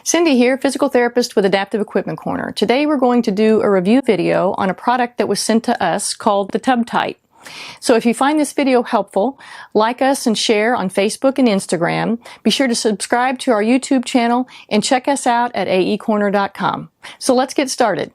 Cindy here, physical therapist with Adaptive Equipment Corner. Today we're going to do a review video on a product that was sent to us called the TubTight. So if you find this video helpful, like us and share on Facebook and Instagram. Be sure to subscribe to our YouTube channel and check us out at aecorner.com. So let's get started.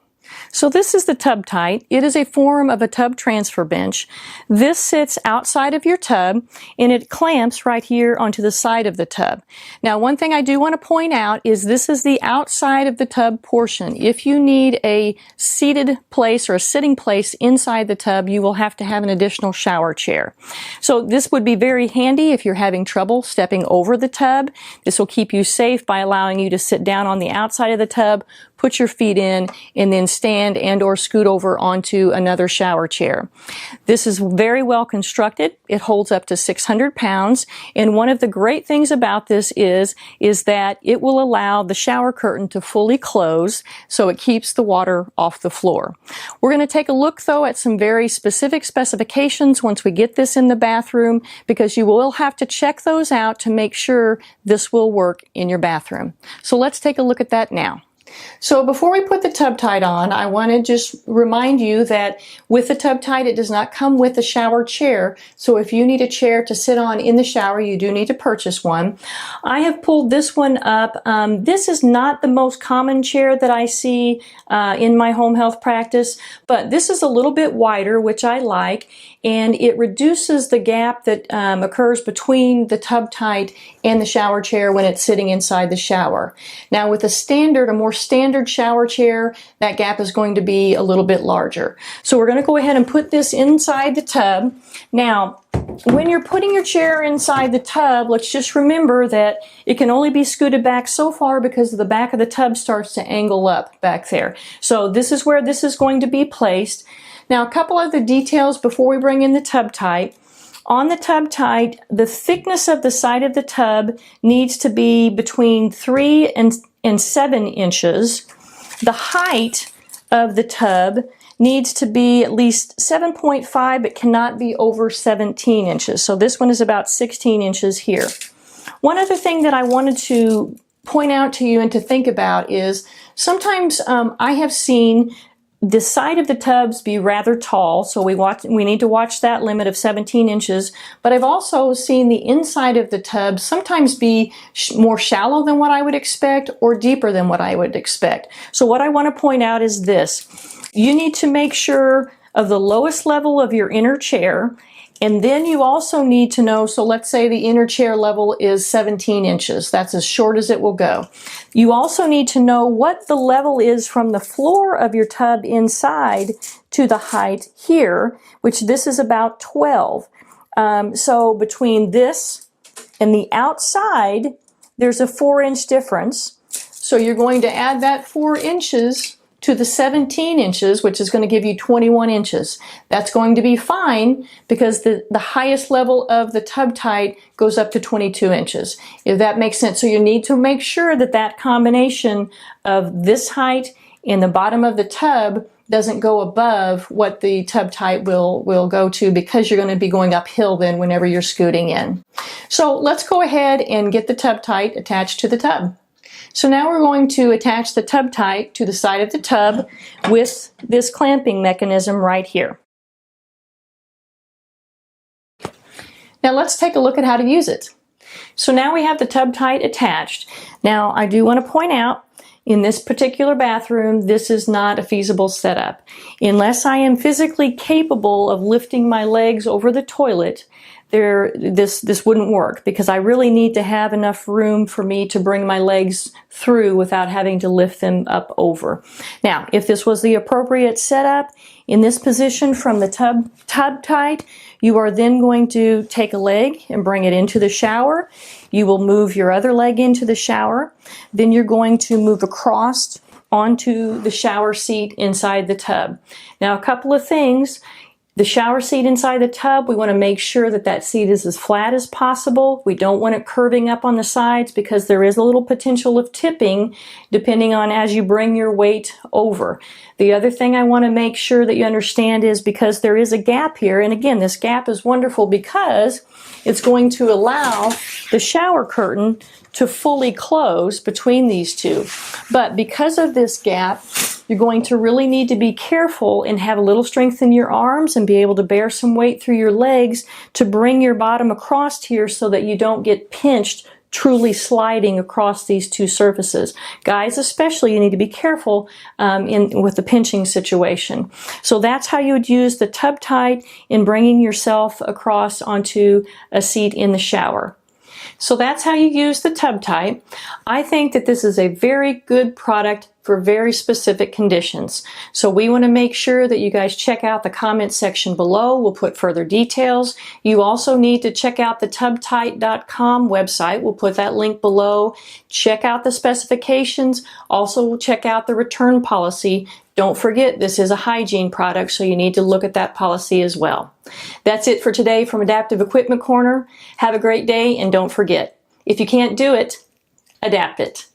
So this is the TubTight. It is a form of a tub transfer bench. This sits outside of your tub and it clamps right here onto the side of the tub. Now, one thing I do want to point out is this is the outside of the tub portion. If you need a seated place or a sitting place inside the tub, you will have to have an additional shower chair. So this would be very handy if you're having trouble stepping over the tub. This will keep you safe by allowing you to sit down on the outside of the tub, put your feet in, and then stand and or scoot over onto another shower chair. This is very well constructed. It holds up to 600 pounds. And one of the great things about this is that it will allow the shower curtain to fully close, so it keeps the water off the floor. We're going to take a look though at some very specific specifications once we get this in the bathroom, because you will have to check those out to make sure this will work in your bathroom. So let's take a look at that now. So before we put the TubTight on, I want to just remind you that with the TubTight, it does not come with a shower chair. So if you need a chair to sit on in the shower, you do need to purchase one. I have pulled this one up. This is not the most common chair that I see in my home health practice, but this is a little bit wider, which I like, and it reduces the gap that occurs between the TubTight and the shower chair when it's sitting inside the shower. Now with a more standard shower chair, that gap is going to be a little bit larger. So we're going to go ahead and put this inside the tub. Now, when you're putting your chair inside the tub, let's just remember that it can only be scooted back so far because the back of the tub starts to angle up back there. So this is where this is going to be placed. Now, a couple other details before we bring in the TubTight. On the TubTight, the thickness of the side of the tub needs to be between 3 and 7 inches. The height of the tub needs to be at least 7.5, but cannot be over 17 inches. So this one is about 16 inches here. One other thing that I wanted to point out to you and to think about is sometimes I have seen the side of the tubs be rather tall, so we need to watch that limit of 17 inches. But I've also seen the inside of the tub sometimes be more shallow than what I would expect or deeper than what I would expect. So what I want to point out is this. You need to make sure of the lowest level of your inner chair, and then you also need to know, so let's say the inner chair level is 17 inches. That's as short as it will go. You also need to know what the level is from the floor of your tub inside to the height here, which this is about 12. So between this and the outside, there's a 4-inch difference. So you're going to add that 4 inches to the 17 inches, which is going to give you 21 inches. That's going to be fine because the highest level of the TubTight goes up to 22 inches. If that makes sense. So you need to make sure that that combination of this height and the bottom of the tub doesn't go above what the TubTight will go to, because you're going to be going uphill then whenever you're scooting in. So let's go ahead and get the TubTight attached to the tub. So now we're going to attach the TubTight to the side of the tub with this clamping mechanism right here. Now let's take a look at how to use it. So now we have the TubTight attached. Now I do want to point out, in this particular bathroom, this is not a feasible setup. Unless I am physically capable of lifting my legs over the toilet, this wouldn't work, because I really need to have enough room for me to bring my legs through without having to lift them up over. Now, if this was the appropriate setup, in this position from the TubTight, you are then going to take a leg and bring it into the shower. You will move your other leg into the shower. Then you're going to move across onto the shower seat inside the tub. Now, a couple of things. The shower seat inside the tub, we want to make sure that that seat is as flat as possible. We don't want it curving up on the sides, because there is a little potential of tipping depending on as you bring your weight over. The other thing I want to make sure that you understand is, because there is a gap here, and again, this gap is wonderful because it's going to allow the shower curtain to fully close between these two. But because of this gap, you're going to really need to be careful and have a little strength in your arms and be able to bear some weight through your legs to bring your bottom across here so that you don't get pinched truly sliding across these two surfaces. Guys especially, you need to be careful with the pinching situation. So that's how you would use the TubTight in bringing yourself across onto a seat in the shower. So that's how you use the TubTight. I think that this is a very good product for very specific conditions. So we want to make sure that you guys check out the comment section below. We'll put further details. You also need to check out the TubTight.com website. We'll put that link below. Check out the specifications. Also check out the return policy. Don't forget, this is a hygiene product, so you need to look at that policy as well. That's it for today from Adaptive Equipment Corner. Have a great day, and don't forget, if you can't do it, adapt it.